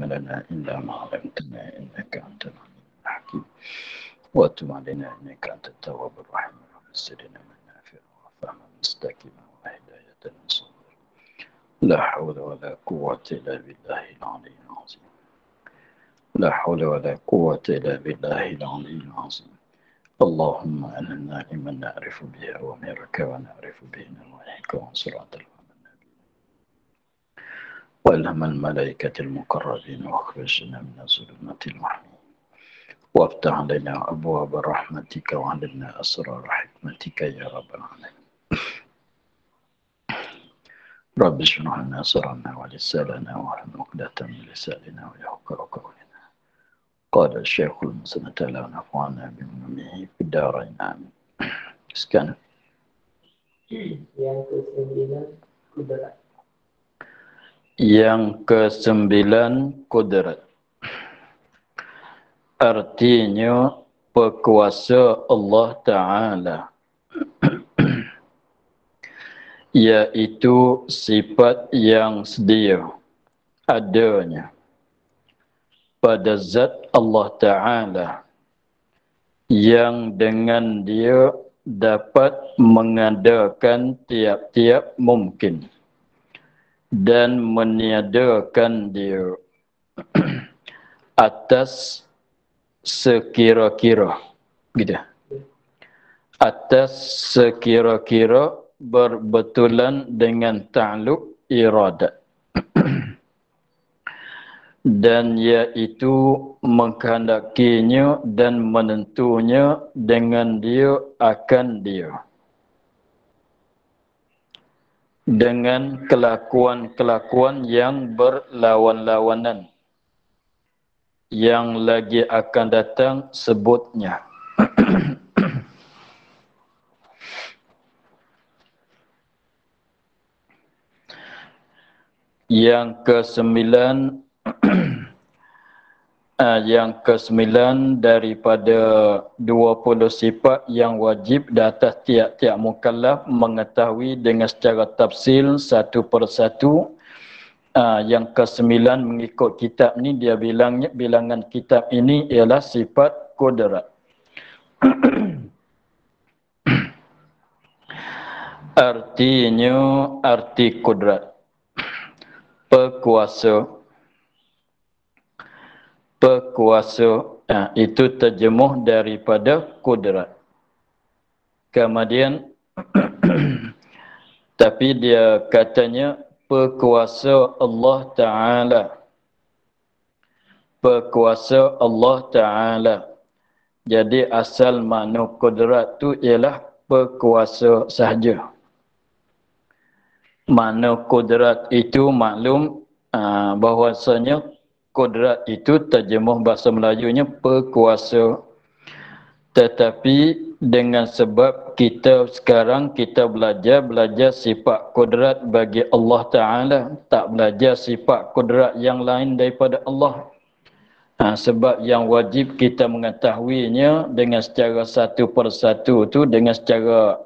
لنا إلا ما علمتنا إنك أنت العليم الحكيم وتب علينا إنك أنت التواب الرحيم ويسرنا من نافع وفهما مستقيما وهداية صبر لا حول ولا قوة إلا بالله العلي العظيم لا حول ولا قوة إلا بالله العلي العظيم اللهم أننا لمن نعرف به أوامرك ونعرف به نواهيك وصراط وإلهم الملائكة المقربين واخرجنا من ظلمات الوهم وافتح علينا أبواب رحمتك وعلمنا أسرار حكمتك يا رب العالمين رب اشرح لنا صدرنا ولساننا واحلل عقدة من لساننا ويفقهوا قولنا قال الشيخ المسند لا نفعنا بعلومه في الدارين آمين. Sekian. Yang ke-9 kudrat. Yang ke-9 kudrat. Artinya berkuasa Allah Ta'ala, yaitu sifat yang sedia adanya pada zat Allah Ta'ala yang dengan dia dapat mengadakan tiap-tiap mungkin dan meniadakan dia atas sekira-kira, gitu. Atas sekira-kira berbetulan dengan ta'alluq iradat. Dan iaitu mengkehendakinya dan menentunya dengan dia akan dia. Dengan kelakuan-kelakuan yang berlawan-lawanan. Yang lagi akan datang sebutnya. Yang ke-9 yang ke-9 daripada 20 sifat yang wajib di atas tiap-tiap mukallaf mengetahui dengan secara tafsil satu persatu. Yang ke-9 mengikut kitab ni dia bilangan kitab ini ialah sifat kudrat. Artinya arti kudrat berkuasa. Itu terjemuh daripada kudrat. Kemudian tapi dia katanya berkuasa Allah Ta'ala. Berkuasa Allah Ta'ala. Jadi asal makna kudrat tu ialah berkuasa sahaja. Makna kudrat itu maklum bahawasanya kudrat itu terjemuh bahasa Melayunya berkuasa. Tetapi dengan sebab kita sekarang kita belajar sifat kudrat bagi Allah Ta'ala. Tak belajar sifat kudrat yang lain daripada Allah. Sebab yang wajib kita mengetahuinya dengan secara satu persatu tu, dengan secara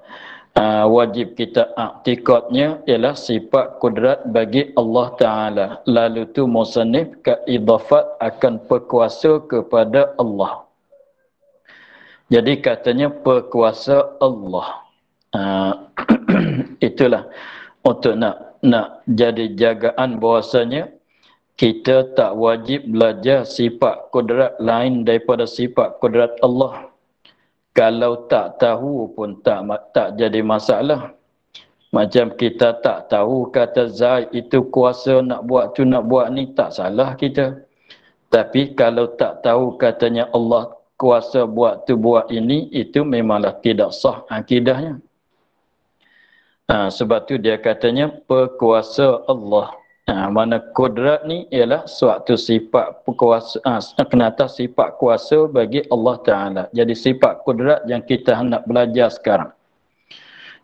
wajib kita i'tiqadnya ialah sifat kudrat bagi Allah Ta'ala. Lalu tu musannif keidafat akan berkuasa kepada Allah. Jadi katanya berkuasa Allah. Itulah untuk nak jadi jagaan bahwasanya kita tak wajib belajar sifat kudrat lain daripada sifat kudrat Allah. Kalau tak tahu pun tak jadi masalah. Macam kita tak tahu kata Zaid itu kuasa nak buat tu nak buat ni, tak salah kita. Tapi kalau tak tahu katanya Allah kuasa buat tu buat ini, itu memanglah tidak sah akidahnya. Sebab tu dia katanya berkuasa Allah. Mana kudrat ni ialah suatu sifat berkuasa, kenata sifat kuasa bagi Allah Ta'ala. Jadi sifat kudrat yang kita hendak belajar sekarang.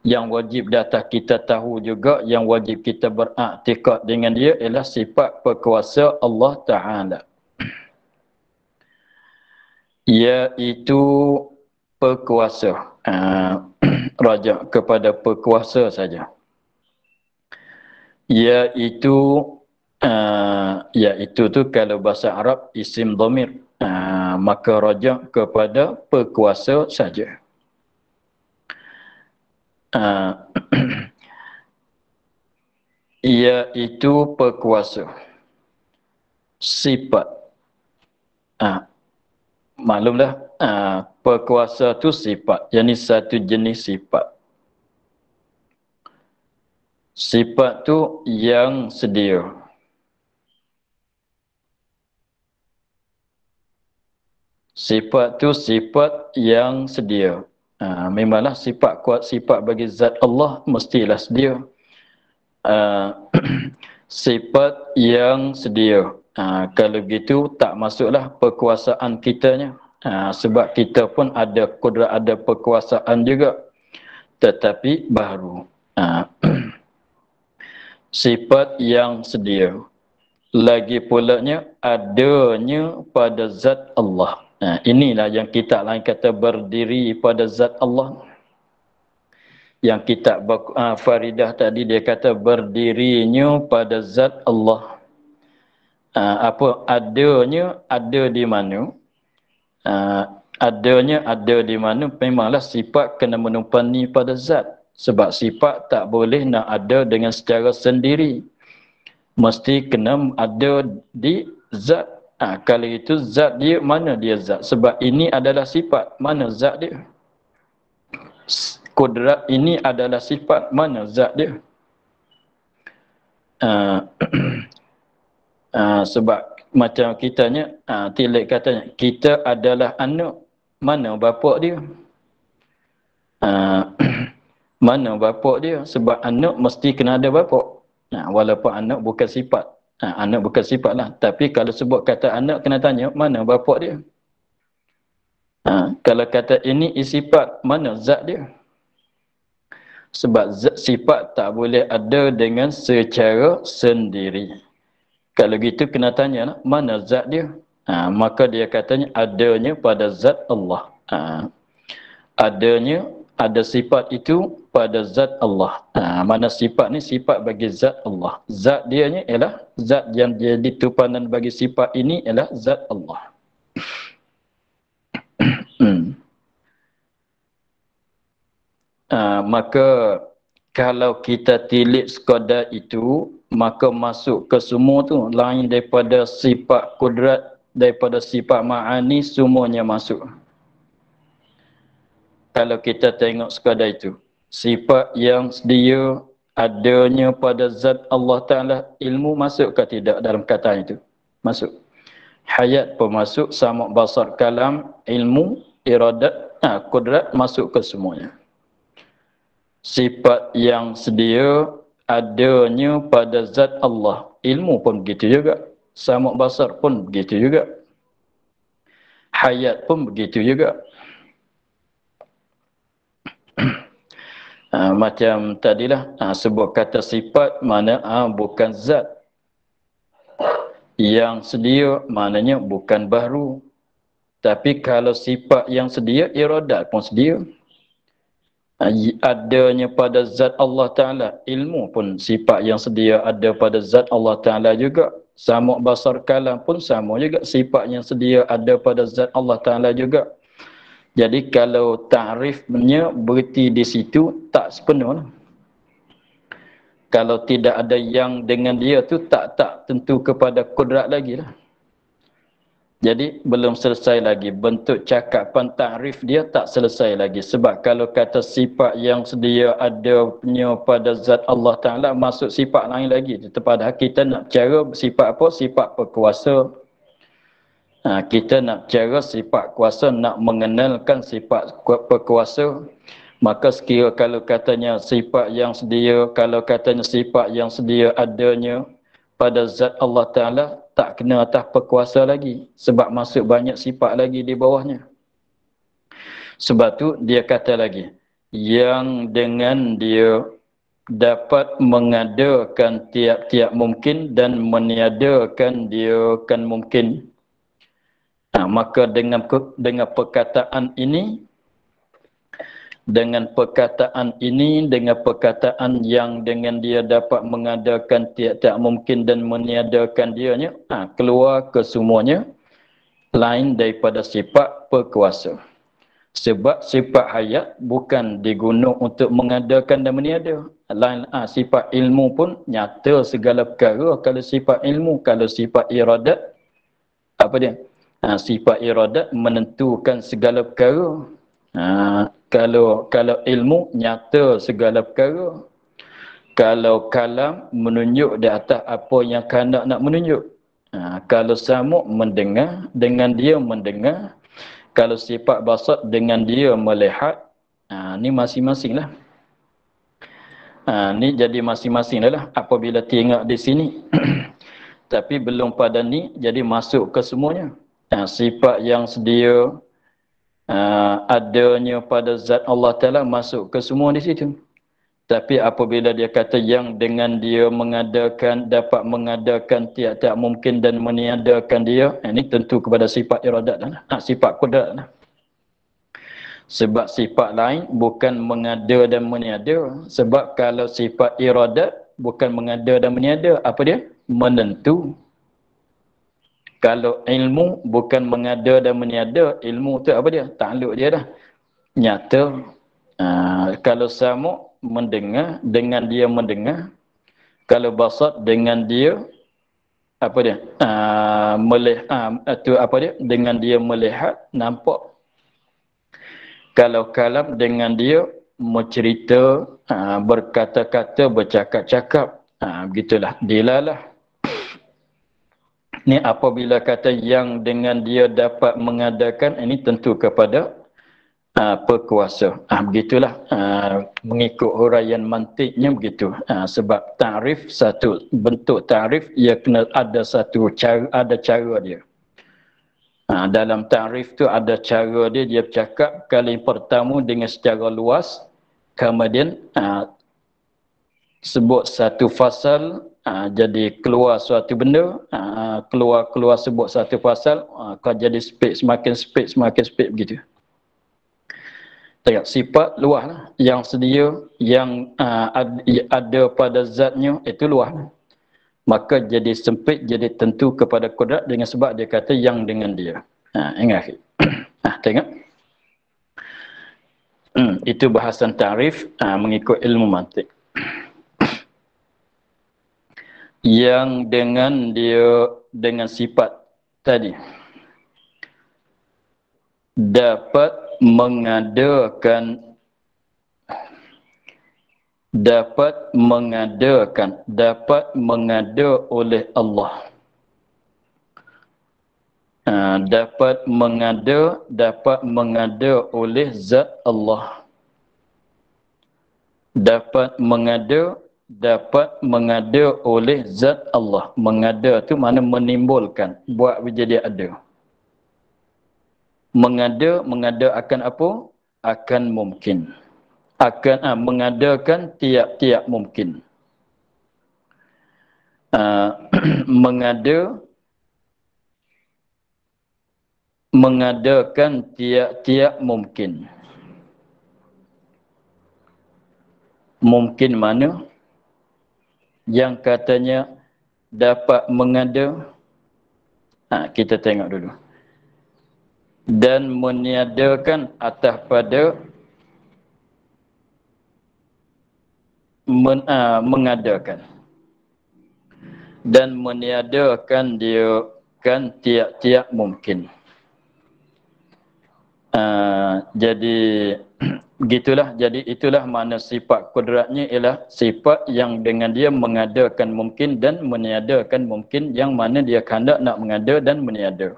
Yang wajib data kita tahu juga, yang wajib kita beraktikad dengan dia ialah sifat berkuasa Allah Ta'ala. Iaitu berkuasa. Rajak kepada berkuasa saja. Iaitu iaitu tu kalau bahasa Arab isim dhamir, maka rajak kepada perkuasa saja. Iaitu perkuasa. Sifat. Maklumlah, perkuasa tu sifat. Yang ni satu jenis sifat. Sifat tu yang sedia. Sifat tu sifat yang sedia. Memanglah sifat kuat, sifat bagi zat Allah mestilah sedia. Sifat yang sedia. Kalau begitu tak masuklah perkuasaan kitanya. Sebab kita pun ada kudrat, ada perkuasaan juga. Tetapi baru. Sifat yang sedia. Lagi pulanya adanya pada zat Allah. Inilah yang kita lain kata berdiri pada zat Allah. Yang kitab Faridah tadi dia kata berdirinya pada zat Allah. Apa adanya ada di mana? Adanya ada di mana? Memanglah sifat kena menumpangi pada zat. Sebab sifat tak boleh nak ada dengan secara sendiri. Mesti kena ada di zat. Kalau itu zat dia, mana dia zat? Sebab ini adalah sifat, mana zat dia? Kudrat ini adalah sifat, mana zat dia? Sebab macam kitanya, Tilik katanya, kita adalah anak, mana bapak dia? Mana bapak dia? Sebab anak mesti kena ada bapak. Walaupun anak bukan sifat. Anak bukan sifat lah. Tapi kalau sebut kata anak, kena tanya, mana bapak dia? Kalau kata ini sifat, mana zat dia? Sebab sifat tak boleh ada dengan secara sendiri. Kalau gitu kena tanya lah, mana zat dia? Maka dia katanya adanya pada zat Allah. Adanya, ada sifat itu pada zat Allah. Mana sifat ni sifat bagi zat Allah. Zat dia ni ialah zat yang jadi tupanan bagi sifat ini ialah zat Allah. Maka kalau kita tilik sekadar itu, maka masuk ke semua tu, lain daripada sifat kudrat, daripada sifat ma'ani, semuanya masuk. Kalau kita tengok sekadar itu, sifat yang sedia adanya pada zat Allah Ta'ala, ilmu masuk ke tidak dalam kata itu? Masuk. Hayat pun masuk, sama' basar kalam, ilmu, iradat, kudrat masuk ke semuanya. Sifat yang sedia adanya pada zat Allah. Ilmu pun begitu juga. Sama' basar pun begitu juga. Hayat pun begitu juga. Macam tadilah sebut kata sifat mana bukan zat. Yang sedia maknanya bukan baru. Tapi kalau sifat yang sedia, iradat pun sedia. Adanya pada zat Allah Ta'ala. Ilmu pun sifat yang sedia ada pada zat Allah Ta'ala juga. Sama' basar kalam pun sama juga. Sifat yang sedia ada pada zat Allah Ta'ala juga. Jadi kalau ta'rifnya berhenti di situ, tak sepenuh. Kalau tidak ada yang dengan dia tu, tak tentu kepada kudrat lagi lah. Jadi belum selesai lagi. Bentuk cakapan ta'rif dia tak selesai lagi. Sebab kalau kata sifat yang sedia adanya pada zat Allah Ta'ala, masuk sifat lain lagi. Padahal kita nak cara sifat apa? Sifat berkuasa. Kita nak cara sifat kuasa, nak mengenalkan sifat berkuasa. Maka sekira kalau katanya sifat yang sedia, kalau katanya sifat yang sedia adanya pada zat Allah Ta'ala, tak kena atas perkuasa lagi. Sebab masuk banyak sifat lagi di bawahnya. Sebab tu dia kata lagi, yang dengan dia dapat mengadakan tiap-tiap mungkin dan meniadakan dia kan mungkin. Maka dengan perkataan ini, dengan perkataan ini, dengan perkataan yang dengan dia dapat mengadakan tiap-tiap mungkin dan meniadakan dianya, keluar kesemuanya lain daripada sifat perkuasa. Sebab sifat hayat bukan digunakan untuk mengadakan dan meniada. Lain sifat ilmu pun nyata segala perkara. Kalau sifat ilmu, kalau sifat iradat, apa dia? Sifat iradat menentukan segala perkara. Kalau ilmu nyata segala perkara. Kalau kalam menunjuk di atas apa yang kanak nak menunjuk. Kalau samuk mendengar, dengan dia mendengar. Kalau sifat basat dengan dia melihat. Ni masing-masing lah. Ni jadi masing-masing lah apabila tengok di sini. Tapi belum pada ni jadi masuk ke semuanya. Sifat yang sedia adanya pada zat Allah Ta'ala masuk ke semua di situ. Tapi apabila dia kata yang dengan dia mengadakan, dapat mengadakan tiap-tiap mungkin dan meniadakan dia, ini tentu kepada sifat iradat lah, sifat kudrat lah. Sebab sifat lain bukan mengada dan meniada. Sebab kalau sifat iradat bukan mengada dan meniada, apa dia? Menentu. Kalau ilmu bukan mengada dan meniada, ilmu tu apa dia? Takluk dia dah. Nyata. Kalau samuk mendengar, dengan dia mendengar. Kalau basat dengan dia apa dia? Dengan dia melihat, nampak. Kalau kalam dengan dia mencerita, berkata-kata, bercakap-cakap, begitulah. Dilalah. Ni apabila kata yang dengan dia dapat mengadakan, ini tentu kepada perkuasa. Begitulah mengikut huraian mantiknya begitu. Sebab ta'rif, satu bentuk ta'rif, ia kena ada satu cara, ada cara dia. Dalam ta'rif tu ada cara dia, dia bercakap kali pertama dengan secara luas, kemudian sebut satu fasal, jadi keluar suatu benda, keluar sebut satu fasal, kau jadi semakin speed begitu. Tengok sifat luas lah. Yang sedia, yang ada pada zatnya, itu luas lah. Maka jadi sempit, jadi tentu kepada kudrat dengan sebab dia kata yang dengan dia. Ingat. Tengok. Itu bahasan ta'rif mengikut ilmu mantik. Yang dengan dia, dengan sifat tadi, dapat mengada oleh Allah. Dapat mengada oleh zat Allah. Dapat mengada oleh zat Allah. Mengada tu mana menimbulkan, buat menjadi ada. Mengada akan apa? Akan mungkin. Akan mengadakan tiap-tiap mungkin. Mengadakan tiap-tiap mungkin. Mungkin mana? Yang katanya dapat mengada. Kita tengok dulu. Dan meniadakan atas pada mengadakan. Dan meniadakan dia kan tiap-tiap mungkin. Jadi begitulah. Jadi itulah makna sifat kudratnya ialah sifat yang dengan dia mengadakan mungkin dan meniadakan mungkin, yang mana dia kehendak nak mengada dan meniada.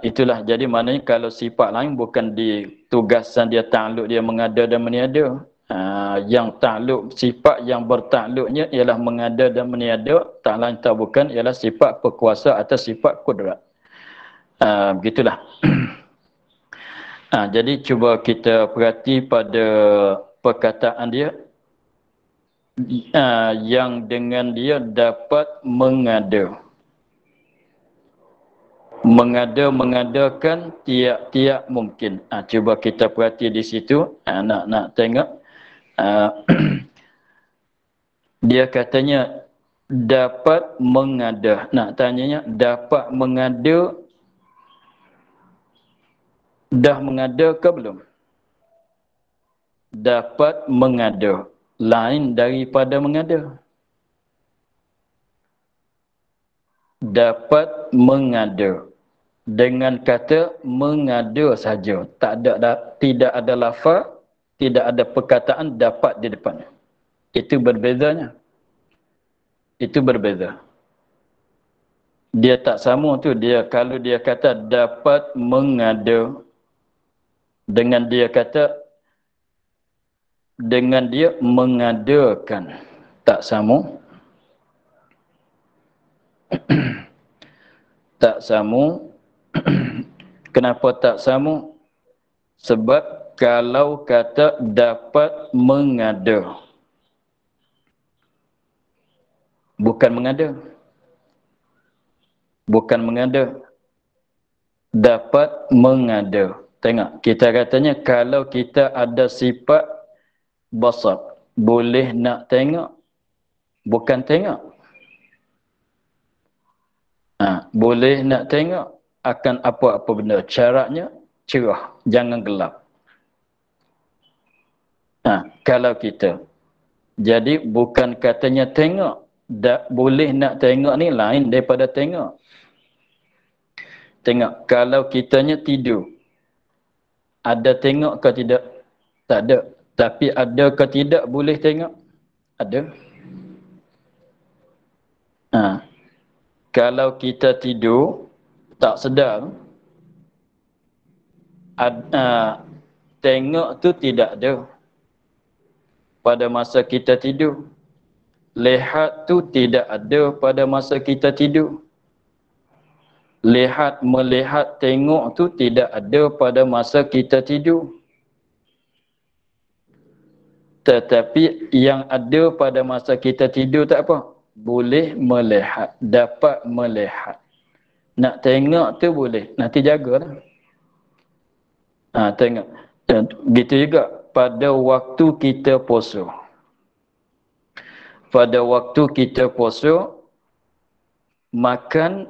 Itulah jadi maknanya kalau sifat lain bukan di tugasan dia takluk dia mengada dan meniada. Yang takluk, sifat yang bertakluknya ialah mengada dan meniada, tak lain tak bukan ialah sifat perkuasa atau sifat kudrat. Begitulah. Jadi cuba kita perhati pada perkataan dia, yang dengan dia dapat mengada. mengada-mengadakan tiap-tiap mungkin. Cuba kita perhati di situ. Nak tengok. Dia katanya dapat mengada. Nak tanyanya, dapat mengada, dah mengada ke belum? Dapat mengada. Lain daripada mengada. Dapat mengada. Dengan kata mengada saja. Tidak ada lafaz, tidak ada perkataan dapat di depan. Itu berbezanya. Itu berbeza. Dia tak sama tu. Kalau dia kata dapat mengada, dengan dia kata dengan dia mengadakan, tak sama. Tak sama. Kenapa tak sama? Sebab kalau kata dapat mengada, bukan mengada. Bukan mengada. Dapat mengada. Tengok, kita katanya kalau kita ada sifat basar, boleh nak tengok, bukan tengok. Boleh nak tengok akan apa-apa benda. Caranya cerah, jangan gelap. Kalau kita. Jadi bukan katanya tengok. Boleh nak tengok ni lain daripada tengok. Tengok, kalau kitanya tidur, ada tengok ke tidak? Tak ada. Tapi ada ke tidak boleh tengok? Ada. Kalau kita tidur, tak sedar, tengok tu tidak ada pada masa kita tidur. Lihat tu tidak ada pada masa kita tidur. Lihat, melihat, tengok tu tidak ada pada masa kita tidur. Tetapi yang ada pada masa kita tidur tak apa? Boleh melihat, dapat melihat. Nak tengok tu boleh, nanti jagalah. Tengok. Gitu juga pada waktu kita puasa. Pada waktu kita puasa, makan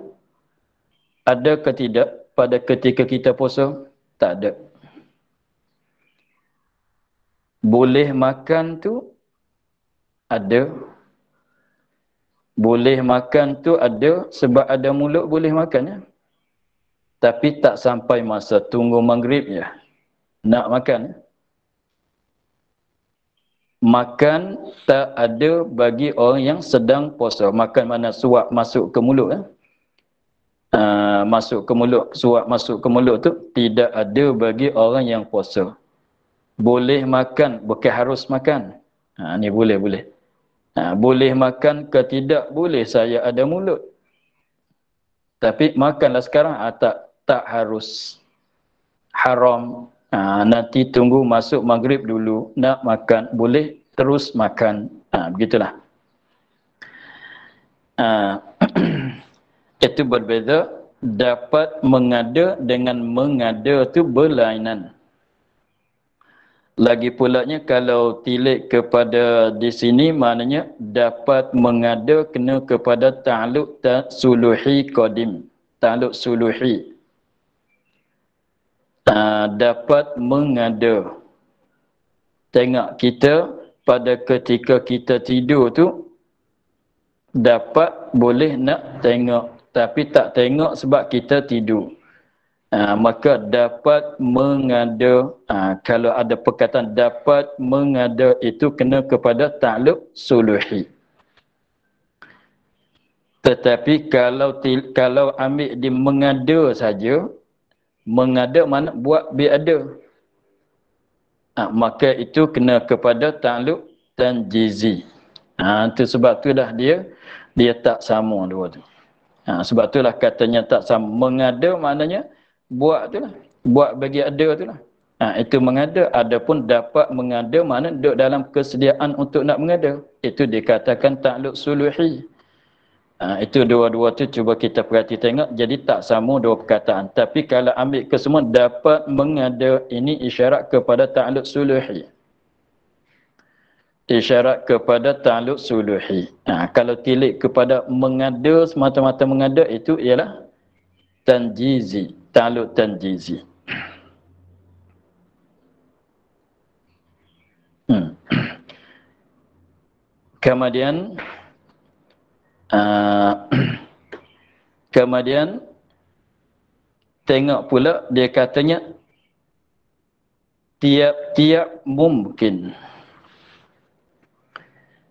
ada ke tidak pada ketika kita puasa? Tak ada. Boleh makan tu ada. Boleh makan tu ada sebab ada mulut boleh makan ya. Tapi tak sampai masa tunggu maghrib ya. Nak makan. Makan tak ada bagi orang yang sedang puasa. Makan mana suap masuk ke mulut ya. Masuk ke mulut, suap masuk ke mulut tu tidak ada bagi orang yang puasa. Boleh makan, bukan harus makan. Ni boleh. Boleh makan ke tidak? Boleh, saya ada mulut. Tapi makanlah sekarang, tak harus. Haram. Nanti tunggu masuk maghrib dulu, nak makan, boleh terus makan. Begitulah. Itu berbeza. Dapat mengada dengan mengada tu berlainan. Lagi pulanya kalau tilik kepada di sini maknanya dapat mengada kena kepada ta'alluq suluhi qadim. Ta'alluq suluhi. Dapat mengada. Tengok kita pada ketika kita tidur tu dapat boleh nak tengok. Tapi tak tengok sebab kita tidur. Maka dapat mengada, kalau ada perkataan dapat mengada itu kena kepada ta'alluq suluhi. Tetapi kalau ambil di mengada saja, mengada mana buat biada. Maka itu kena kepada ta'alluq tanjizi. Itu sebab tu dah dia tak sama dua tu. Sebab itulah katanya tak sama. Mengada maknanya buat tu lah. Buat bagi ada tu lah. Itu mengada. Adapun dapat mengada makna duduk dalam kesediaan untuk nak mengada. Itu dikatakan ta'alluq suluhi. Itu dua-dua tu cuba kita perhati tengok. Jadi tak sama dua perkataan. Tapi kalau ambil ke semua dapat mengada, ini isyarat kepada ta'alluq suluhi. Isyarat kepada ta'alluq suluhi. Kalau tilik kepada mengada, semata-mata mengada, itu ialah tanjizi. Ta'alluq tanjizi. Kemudian kemudian tengok pula dia katanya tiap-tiap mungkin.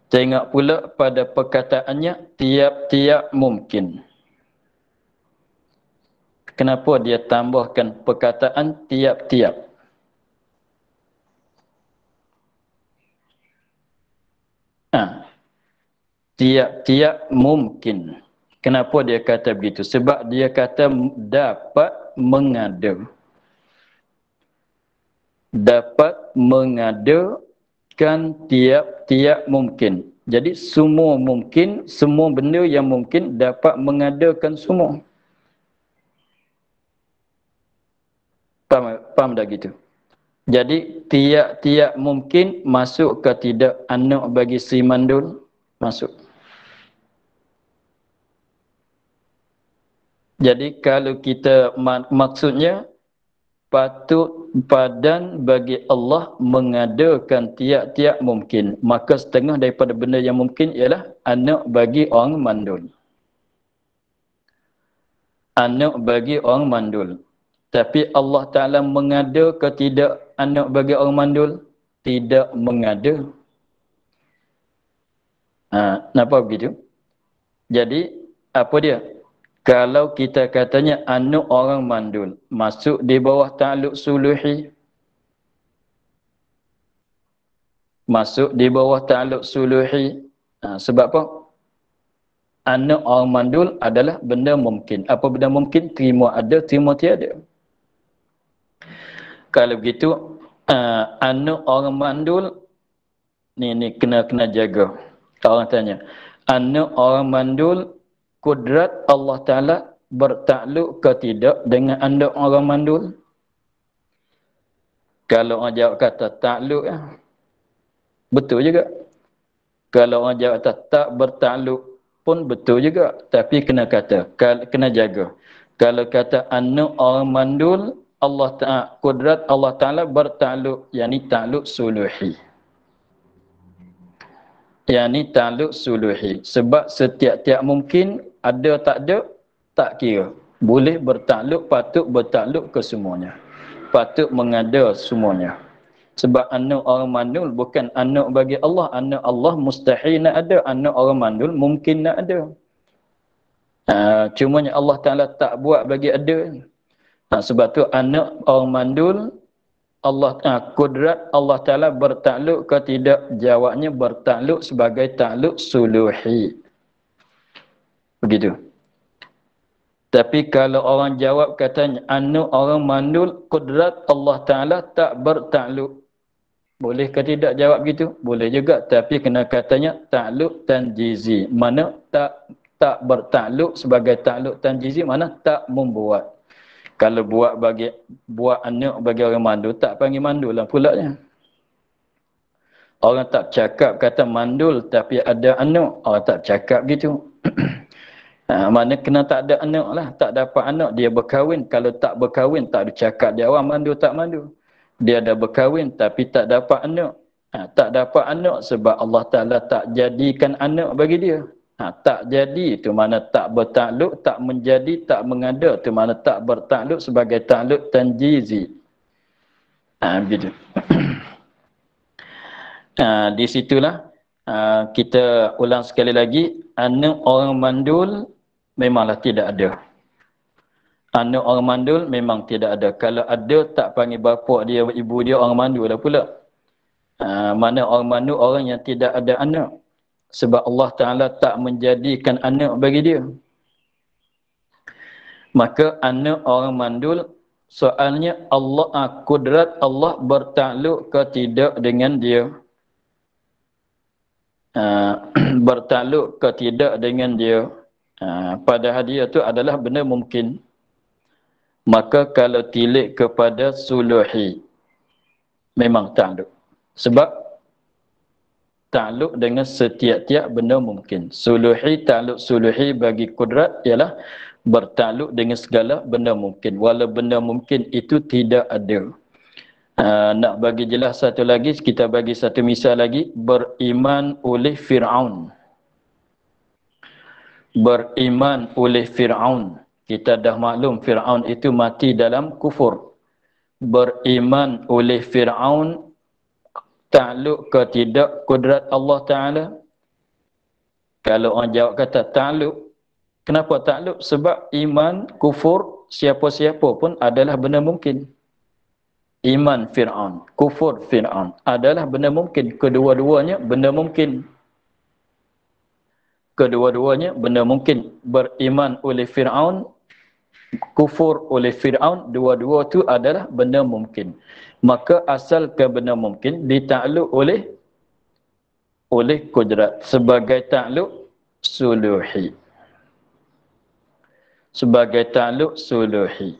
Tengok pula pada perkataannya tiap-tiap mungkin. Kenapa dia tambahkan perkataan tiap-tiap? Tiap-tiap mungkin. Kenapa dia kata begitu? Sebab dia kata dapat mengada. Dapat mengadakan tiap-tiap mungkin. Jadi semua mungkin, semua benda yang mungkin dapat mengadakan semua. Faham dah gitu? Jadi tiap-tiap mungkin masuk ke tidak anak bagi si mandul? Masuk. Jadi kalau kita maksudnya patut padan bagi Allah mengadakan tiap-tiap mungkin. Maka setengah daripada benda yang mungkin ialah anak bagi orang mandul. Anak bagi orang mandul. Tapi Allah Ta'ala mengada ke tidak anak bagi orang mandul? Tidak mengada. Kenapa begitu? Jadi, apa dia? Kalau kita katanya anak orang mandul, masuk di bawah ta'alluq suluhi. Masuk di bawah ta'alluq suluhi. Sebab apa? Anak orang mandul adalah benda mungkin. Apa benda mungkin? Terima ada, terima tiada. Kalau begitu, anak orang mandul, ni kena jaga. Orang tanya, anak orang mandul, kudrat Allah Ta'ala bertakluk ke tidak dengan anak orang mandul? Kalau orang jawab kata takluk, betul juga. Kalau orang jawab kata tak bertakluk pun betul juga. Tapi kena kata, kena jaga. Kalau kata anak orang mandul, Allah Ta'ala, kudrat Allah Ta'ala bertakluk, yakni takluk suluhi. Yakni takluk suluhi. Sebab setiap-tiap mungkin ada tak ada, tak kira. Boleh bertakluk, patut bertakluk ke semuanya. Patut mengada semuanya. Sebab anak orang mandul bukan anak bagi Allah. Anak Allah mustahil nak ada. Anak orang mandul mungkin nak ada. Cumanya Allah Ta'ala tak buat bagi ada. Sebab tu anak orang mandul, Allah kudrat Allah Ta'ala bertakluk ke tidak? Jawabnya bertakluk sebagai takluk suluhi. Begitu. Tapi kalau orang jawab katanya anak orang mandul, kudrat Allah Ta'ala tak bertakluk. Boleh ke tidak jawab gitu? Boleh juga. Tapi kena katanya takluk tanjizi. Mana tak bertakluk sebagai takluk tanjizi, mana tak membuat. Kalau buat anak bagi orang mandul, tak panggil mandul lah pulaknya. Orang tak cakap kata mandul tapi ada anak. Orang tak cakap gitu. Mana kena tak ada anak lah. Tak dapat anak, dia berkahwin. Kalau tak berkahwin, tak ada cakap dia orang mandul tak mandul. Dia dah berkahwin tapi tak dapat anak. Tak dapat anak sebab Allah Ta'ala tak jadikan anak bagi dia. Tak jadi itu mana tak bertakluk, tak menjadi, tak mengada. Itu mana tak bertakluk sebagai takluk tanjizi. Begitu. Di situlah kita ulang sekali lagi. Anak orang mandul memanglah tidak ada. Anak orang mandul memang tidak ada. Kalau ada, tak panggil bapa dia, ibu dia orang mandul lah pula. Mana orang mandul orang yang tidak ada anak. Sebab Allah Ta'ala tak menjadikan anak bagi dia. Maka anak orang mandul, soalnya Allah, kudrat Allah bertakluk ke tidak dengan dia. Bertakluk ke tidak dengan dia. pada hadiah tu adalah benda mungkin. Maka kalau tilik kepada suluhi, memang takluk. Sebab takluk dengan setiap-tiap benda mungkin. Suluhi, takluk suluhi bagi kudrat ialah bertakluk dengan segala benda mungkin. Walau benda mungkin itu tidak ada. Nak bagi jelas satu lagi, kita bagi satu misal lagi. Beriman oleh Fir'aun. Beriman oleh Fir'aun. Kita dah maklum Fir'aun itu mati dalam kufur. Beriman oleh Fir'aun takluk ke tidak kudrat Allah Ta'ala? Kalau orang jawab kata takluk, kenapa takluk? Sebab iman, kufur, siapa-siapa pun adalah benda mungkin. Iman Fir'aun, kufur Fir'aun adalah benda mungkin. Kedua-duanya benda mungkin. Kedua-duanya benda mungkin. Beriman oleh Fir'aun, kufur oleh Fir'aun, dua-dua tu adalah benda mungkin. Maka asal ke benda mungkin ditakluk oleh kudrat sebagai takluk suluhi. Sebagai takluk suluhi.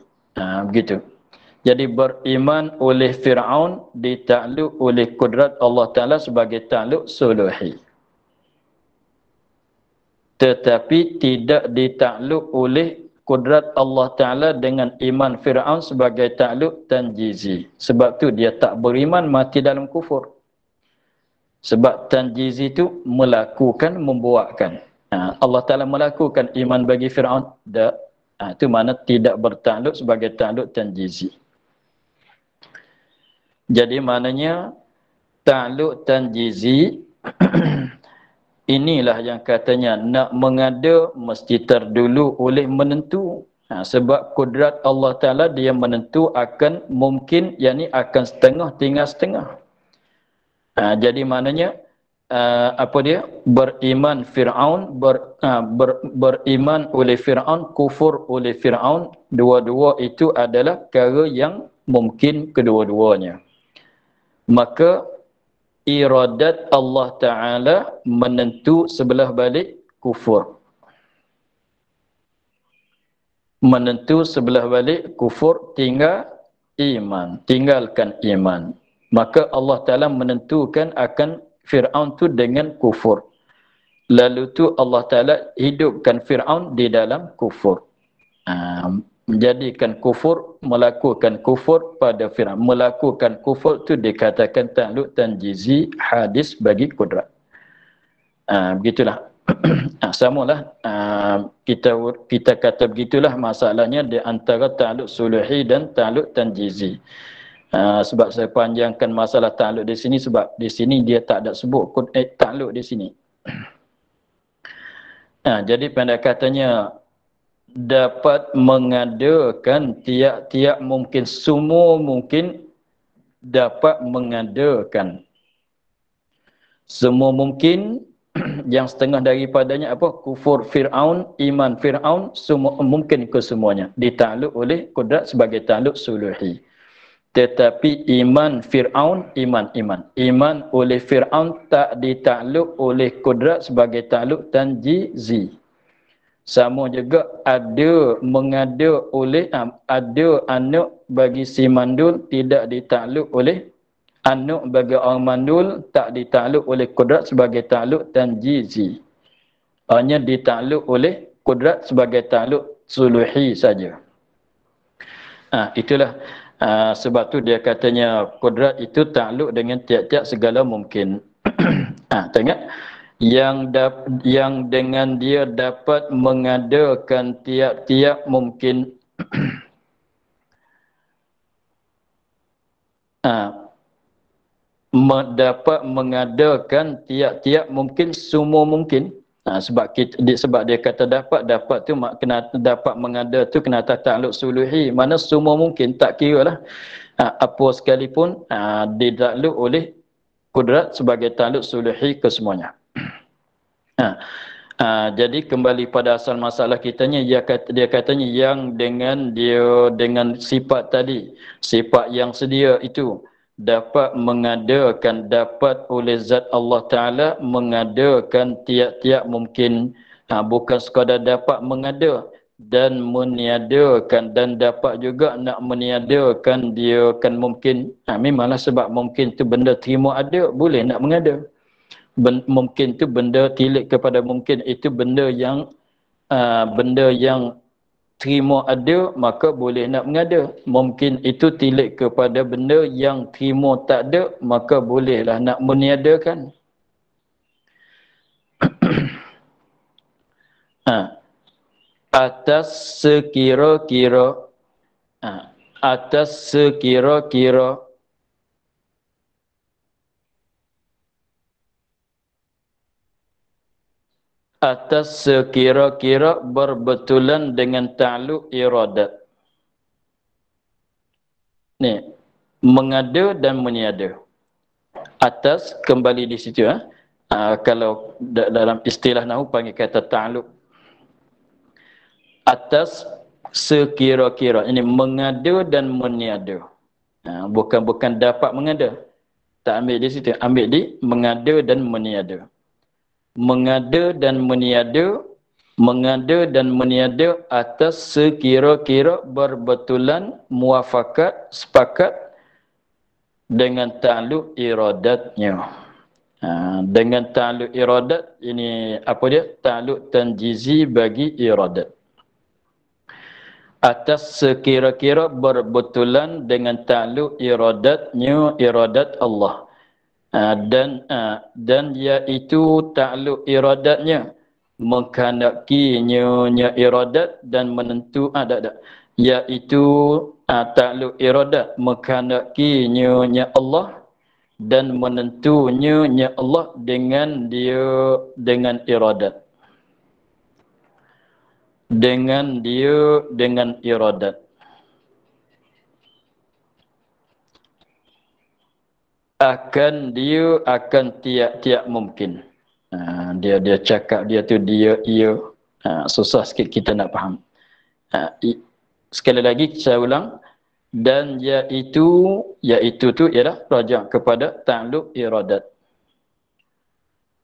Begitu. Jadi beriman oleh Fir'aun ditakluk oleh kudrat Allah Ta'ala sebagai takluk suluhi. Tetapi tidak ditakluk oleh kudrat Allah Ta'ala dengan iman Fir'aun sebagai takluk tanjizi. Sebab tu dia tak beriman, mati dalam kufur. Sebab tanjizi itu melakukan, membuatkan. Allah Ta'ala melakukan iman bagi Fir'aun. Itu mana tidak bertakluk sebagai takluk tanjizi. Jadi maknanya takluk tanjizi inilah yang katanya nak mengada mesti terdulu oleh menentu. Sebab kudrat Allah Ta'ala dia menentu akan mungkin, yakni akan setengah tinggal setengah. Jadi maknanya apa dia? Beriman Fir'aun, beriman oleh Fir'aun, kufur oleh Fir'aun, dua-dua itu adalah perkara yang mungkin kedua-duanya. Maka iradat Allah Ta'ala menentu sebelah balik kufur. Menentu sebelah balik kufur, tinggal iman. Tinggalkan iman. Maka Allah Ta'ala menentukan akan Fir'aun tu dengan kufur. Lalu tu Allah Ta'ala hidupkan Fir'aun di dalam kufur. Menjadikan kufur, melakukan kufur pada Fir'aun. Melakukan kufur tu dikatakan takluk tanjizi hadis bagi kudrat. Begitulah. Samalah. Kita kata begitulah masalahnya di antara takluk suluhi dan takluk tanjizi. Sebab saya panjangkan masalah takluk di sini sebab di sini dia tak ada sebut takluk di sini. Jadi pendekatannya dapat mengadakan tiap-tiap mungkin, semua mungkin dapat mengadakan. Semua mungkin yang setengah daripadanya apa? Kufur Fir'aun, iman Fir'aun, semua mungkin kesemuanya ditakluk oleh kudrat sebagai takluk suluhi. Tetapi iman Fir'aun, iman oleh Fir'aun tak ditakluk oleh kudrat sebagai takluk tanjizi. Sama juga ada mengada oleh ada anak bagi si mandul tidak ditakluk oleh anak bagi orang mandul, tak ditakluk oleh kudrat sebagai takluk tanjizi. Hanya ditakluk oleh kudrat sebagai takluk suluhi saja. Itulah sebab tu dia katanya kudrat itu takluk dengan tiap-tiap segala mungkin. Tengok yang dengan dia dapat mengadakan tiap-tiap mungkin dapat mengadakan tiap-tiap mungkin, semua mungkin. Sebab dia kata dapat tu kena dapat mengada tu kena takluk suluhi, mana semua mungkin, tak kira lah apa sekalipun ditakluk oleh kudrat sebagai takluk suluhi kesemuanya. Jadi kembali pada asal masalah kitanya, dia katanya yang dengan sifat tadi, sifat yang sedia itu dapat mengadakan, dapat oleh zat Allah Ta'ala mengadakan tiap-tiap mungkin bukan sekadar dapat mengada dan meniadakan, dan dapat juga nak meniadakan dia kan mungkin. Memanglah sebab mungkin tu benda terima ada, boleh nak mengada. Mungkin tu benda tilik kepada mungkin, itu benda yang terima ada, maka boleh nak mengada. Mungkin itu tilik kepada benda yang terima tak ada, maka bolehlah nak meniadakan. Atas sekira-kira atas sekira-kira atas sekira-kira berbetulan dengan ta'alluq iradat. Ni, mengada dan meniada. Atas kembali di situ kalau dalam istilah nahwu panggil kata ta'alluq. Atas sekira-kira, ini mengada dan meniada. Bukan dapat mengada. Tak ambil di situ, ambil di mengada dan meniada. Mengada dan meniada, mengada dan meniada atas sekira-kira berbetulan, muafakat, sepakat dengan ta'alluq iradatnya. Dengan ta'alluq iradat, ini apa dia? Ta'alluq tanjizi bagi iradat. Atas sekira-kira berbetulan dengan ta'alluq iradatnya, iradat Allah. Dan iaitu ta'alluq iradatnya, mengkanakinya iradat dan menentu iaitu ta'alluq iradat mengkanakinya Allah dan menentunya Allah dengan iradat. Dengan iradat. Akan tiap-tiap mungkin. Dia cakap dia tu ia. Susah sikit kita nak faham. Sekali lagi saya ulang. Dan iaitu tu ialah rajak kepada ta'alluq iradat.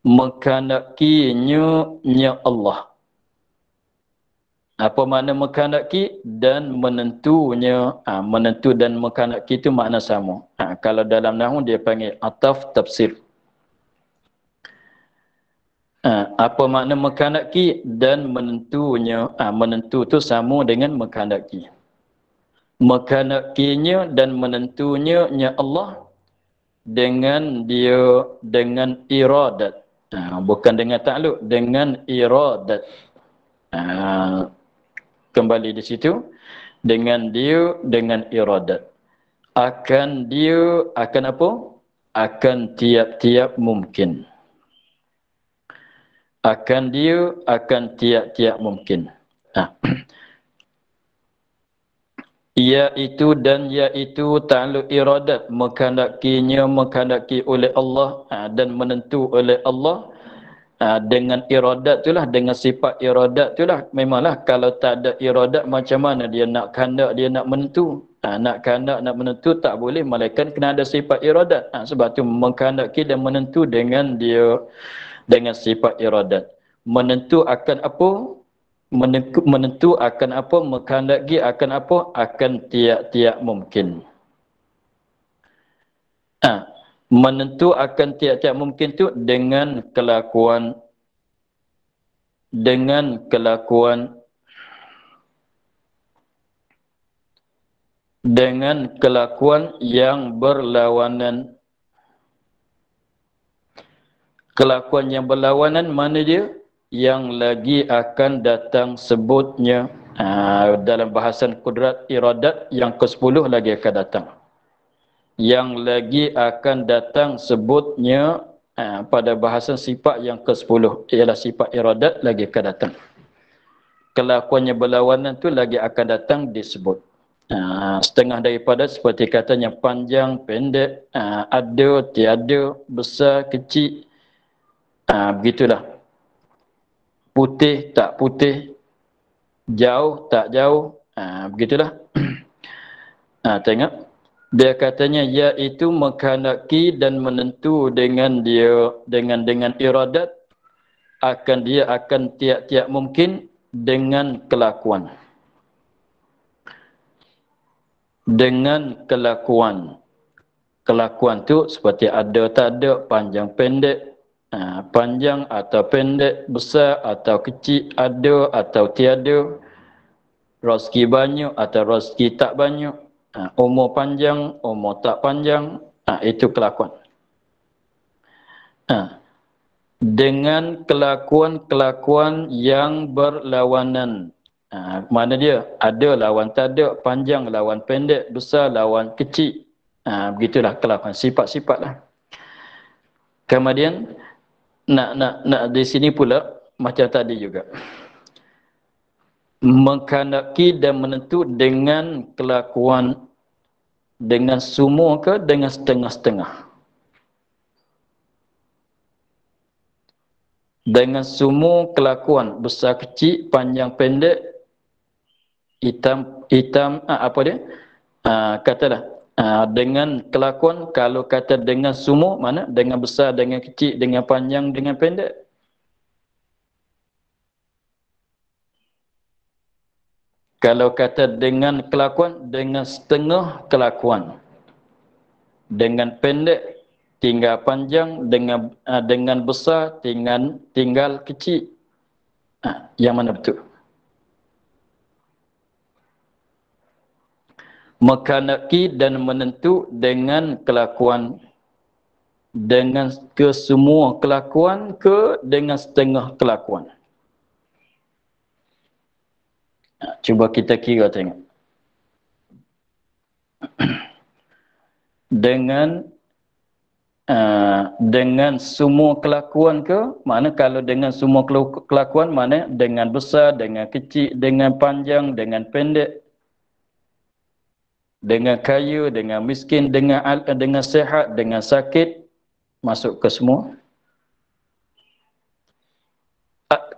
Mengkanakinya Allah. Apa makna mengkandaki dan menentunya? Menentu dan mengkandaki itu makna sama. Kalau dalam nahwu dia panggil ataf tafsir. Apa makna mengkandaki dan menentunya? Menentu itu sama dengan mengkandaki. Mengkandakinya dan menentunya Allah dengan iradat. Bukan dengan ta'alluq, dengan iradat. Kembali di situ, dengan iradat. Akan apa? Akan tiap-tiap mungkin. Akan tiap-tiap mungkin. Iaitu ta'alluq iradat, mengkandaki oleh Allah dan menentu oleh Allah. Dengan iradat itulah, dengan sifat iradat itulah. Memanglah kalau tak ada iradat, macam mana dia nak kandak, dia nak menentu? Nak kandak, nak menentu tak boleh, melainkan kena ada sifat iradat. Sebab tu mengkandaki dan menentu dengan sifat iradat. Menentu akan apa? Menentu akan apa? Mengkandaki akan apa? Akan tiap-tiap mungkin. Menentu akan tiap-tiap mungkin tu dengan kelakuan yang berlawanan. Kelakuan yang berlawanan mana dia? Yang lagi akan datang sebutnya. Dalam bahasan kudrat iradat yang ke-10 lagi akan datang. Yang lagi akan datang sebutnya pada bahasan sifat yang ke-10 ialah sifat iradat lagi akan datang. Kelakuannya berlawanan tu lagi akan datang disebut. Setengah daripada seperti katanya panjang, pendek, ada, tiada, besar, kecil, begitulah. Putih, tak putih, jauh, tak jauh, begitulah. Tengok. Dia katanya iaitu mengkandaki dan menentu dengan iradat dia akan tiap-tiap mungkin dengan kelakuan. Dengan kelakuan. Kelakuan tu seperti ada tak ada, panjang pendek, panjang atau pendek, besar atau kecil, ada atau tiada, rezeki banyak atau rezeki tak banyak, umur panjang, umur tak panjang, itu kelakuan. Dengan kelakuan-kelakuan yang berlawanan. Mana dia? Ada lawan tak ada, panjang lawan pendek, besar lawan kecil. Begitulah kelakuan, sifat-sifat lah. Kemudian nak di sini pula macam tadi juga. Menghendaki dan menentu dengan kelakuan, dengan semua ke dengan setengah-setengah. Dengan semua kelakuan, besar kecil, panjang pendek, hitam apa dia? Katalah dengan kelakuan, kalau kata dengan semua, mana? Dengan besar, dengan kecil, dengan panjang, dengan pendek. Kalau kata dengan kelakuan, dengan setengah kelakuan. Dengan pendek, tinggal panjang, dengan besar, tinggal kecil. Yang mana betul? Menghendaki dan menentu dengan kelakuan, dengan kesemua kelakuan ke dengan setengah kelakuan. Cuba kita kira tengok. Dengan semua kelakuan ke, mana kalau dengan semua kelakuan, mana dengan besar, dengan kecil, dengan panjang, dengan pendek, dengan kaya, dengan miskin, dengan sehat, dengan sakit, masuk ke semua.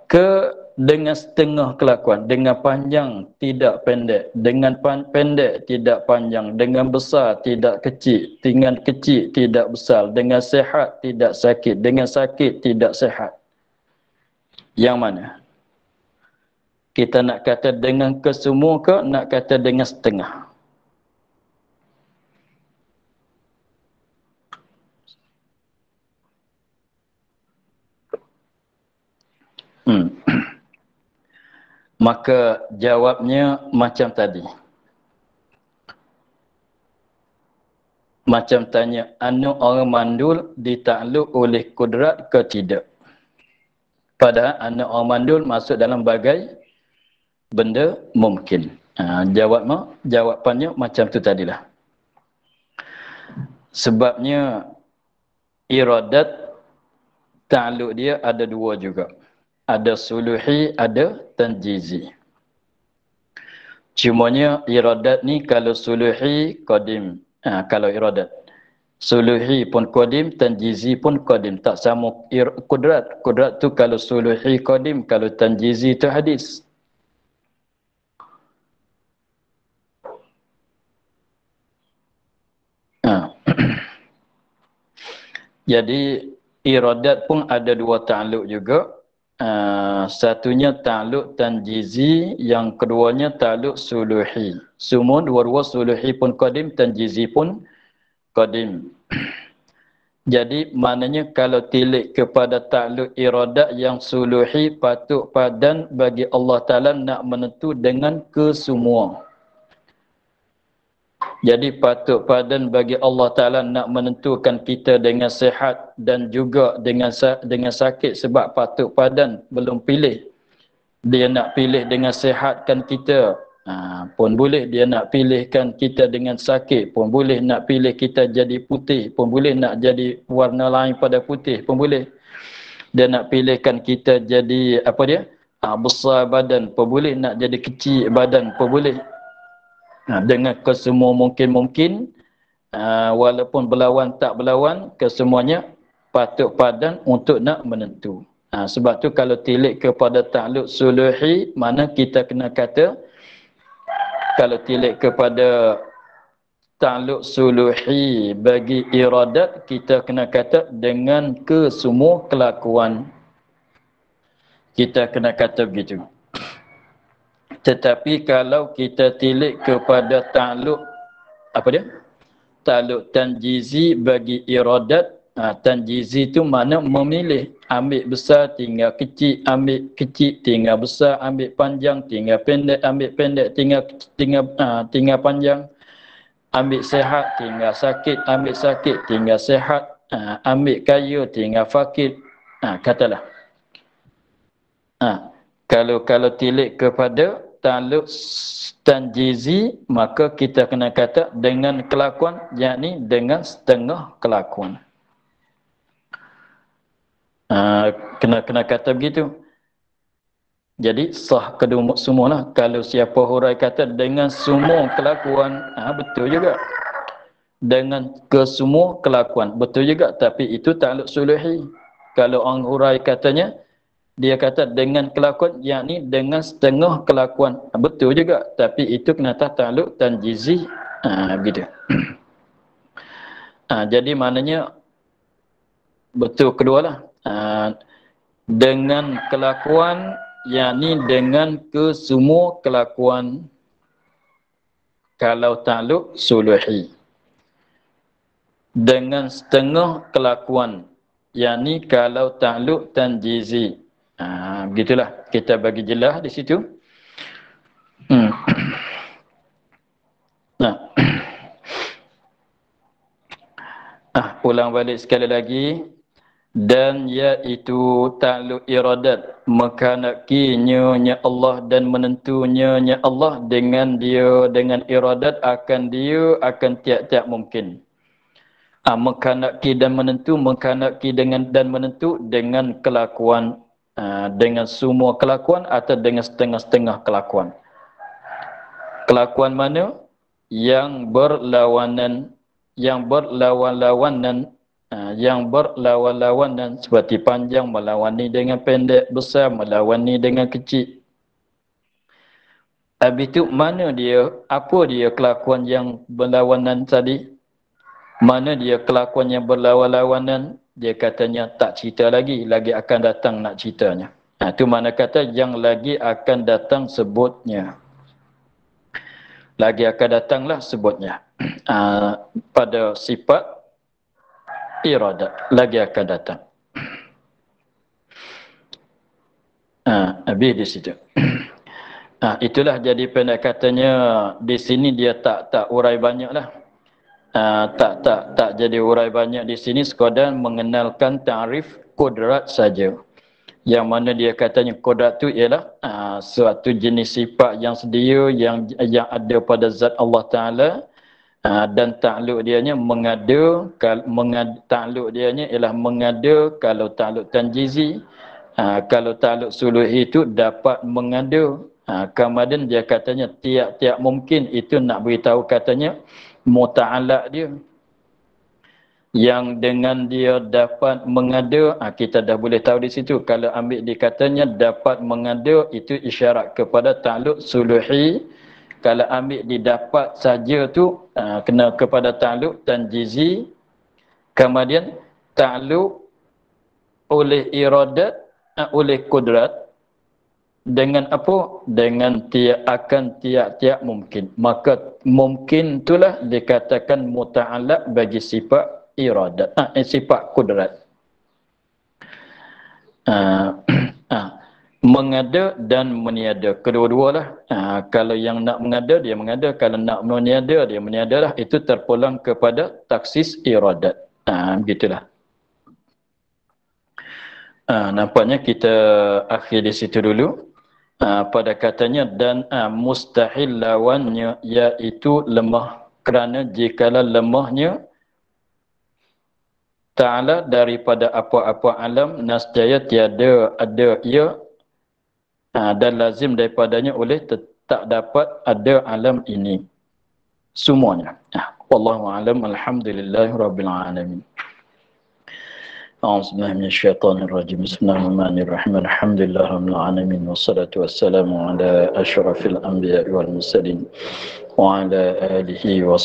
Ke dengan setengah kelakuan, dengan panjang tidak pendek, dengan pendek tidak panjang, dengan besar tidak kecil, dengan kecil tidak besar, dengan sehat tidak sakit, dengan sakit tidak sehat. Yang mana? Kita nak kata dengan kesemua ke, nak kata dengan setengah? Maka jawabnya macam tadi. Macam tanya, anu orang mandul ditakluk oleh kudrat ke tidak? Padahal anu orang mandul masuk dalam bagai benda mungkin. Jawapannya macam tu tadilah. Sebabnya iradat takluk dia ada dua juga. Ada suluhi, ada tanjizi. Cumanya iradat ni kalau suluhi qadim. Kalau iradat. Suluhi pun qadim, tanjizi pun qadim. Tak sama kudrat. Kudrat tu kalau suluhi qadim, kalau tanjizi tu hadis. Jadi iradat pun ada dua ta'alluq juga. Satunya ta'alluq tanjizi, yang keduanya ta'alluq suluhi. Semua dua-dua suluhi pun qadim, tanjizi pun qadim. Jadi maknanya kalau tilik kepada ta'alluq iradat yang suluhi, patut padan bagi Allah Ta'ala nak menentu dengan kesemua. Jadi patut padan bagi Allah Ta'ala nak menentukan kita dengan sihat dan juga dengan sakit, sebab patut padan belum pilih. Dia nak pilih dengan sihatkan kita pun boleh, dia nak pilihkan kita dengan sakit pun boleh, nak pilih kita jadi putih pun boleh, nak jadi warna lain pada putih pun boleh. Dia nak pilihkan kita jadi apa dia? Besar badan pun boleh, nak jadi kecil badan pun boleh. Dengan kesemua mungkin-mungkin, walaupun berlawan tak berlawan, kesemuanya patut padan untuk nak menentu. Sebab tu kalau tilik kepada ta'alluq suluhi, mana kita kena kata, kalau tilik kepada ta'alluq suluhi bagi iradat, kita kena kata dengan kesemua kelakuan. kita kena kata begitu. Tetapi kalau kita tilik kepada ta'alluq, apa dia? Ta'alluq tanjizi bagi iradat, tanjizi itu makna memilih, ambil besar tinggal kecil, ambil kecil tinggal besar, ambil panjang tinggal pendek, ambil pendek tinggal panjang, ambil sehat tinggal sakit, ambil sakit tinggal sehat, ambil kaya tinggal fakir, katalah. Kalau tilik kepada ta'alluq tanjizi, maka kita kena kata dengan kelakuan, yakni dengan setengah kelakuan. Kena kata begitu. Jadi sah kedua semualah. Kalau siapa hurai kata dengan semua kelakuan, betul juga. Dengan kesemua kelakuan, betul juga. Tapi itu ta'alluq suluhi. Kalau orang hurai katanya, dia kata dengan kelakuan, yakni dengan setengah kelakuan. Betul juga. Tapi itu kena ta'alluq tanjizi. Begitu. Jadi maknanya betul kedualah. Dengan kelakuan, yakni dengan kesemua kelakuan. Kalau ta'alluq suluhi. Dengan setengah kelakuan, yakni kalau ta'alluq tanjizi. Begitulah kita bagi jelas di situ. Ulang balik sekali lagi. Dan iaitu ta'alluq iradat, menghendaki-Nya Allah dan menentunya Allah dengan dia, dengan iradat akan dia, akan tiap-tiap mungkin. Menghendaki dan menentu, menghendaki dengan dan menentu dengan kelakuan, dengan semua kelakuan atau dengan setengah-setengah kelakuan. Kelakuan mana yang berlawanan, yang berlawan-lawanan, yang berlawan-lawanan, seperti panjang melawani dengan pendek, besar melawani dengan kecil. Habis itu mana dia, apa dia kelakuan yang berlawanan tadi? Mana dia kelakuan yang berlawan-lawanan? Dia katanya tak cerita lagi akan datang nak ceritanya. Itu mana kata yang lagi akan datang sebutnya. Lagi akan datanglah sebutnya. Pada sifat iradat lagi akan datang. Habis di situ. Itulah jadi pendek katanya di sini dia tak urai banyaklah. Tak jadi urai banyak di sini, sekadar mengenalkan ta'rif kudrat saja. Yang mana dia katanya kudrat tu ialah suatu jenis sifat yang sedia yang ada pada zat Allah Taala. Dan ta'alluq dianya mengada, ta'alluq dianya ialah mengada. Kalau ta'alluq tanjizi, kalau ta'alluq suluhi itu dapat mengada. Kemudian dia katanya tiap-tiap mungkin, itu nak beritahu katanya muta'allaq dia. Yang dengan dia dapat mengada, kita dah boleh tahu di situ. Kalau ambil dikatanya dapat mengada, itu isyarat kepada ta'alluq suluhi. Kalau ambil didapat saja tu, kena kepada ta'alluq tanjizi. Kemudian ta'alluq oleh iradat, oleh kudrat. Dengan apa? Dengan tiap-tiap mungkin. Maka mungkin itulah dikatakan muta'allaq bagi sifat iradat, sifat kudrat. Mengada dan meniada, kedua-dualah. Kalau yang nak mengada, dia mengada. Kalau nak meniada, dia meniadalah. Itu terpulang kepada taksis iradat. Begitulah. Nampaknya kita akhir di situ dulu. Pada katanya dan mustahil lawannya, iaitu lemah. Kerana jikalau lemahnya Ta'ala daripada apa-apa alam, nascaya tiada ada ia, dan lazim daripadanya oleh tak dapat ada alam ini semuanya. Wallahu a'lam. Alhamdulillahirabbil alamin. A'udzubillahi minasyaitonir rajim. Bismillahirrahmanirrahim. Alhamdulillahirabbil alamin wassalatu wassalamu ala asyrafil anbiya'i wal mursalin wa ala alihi wa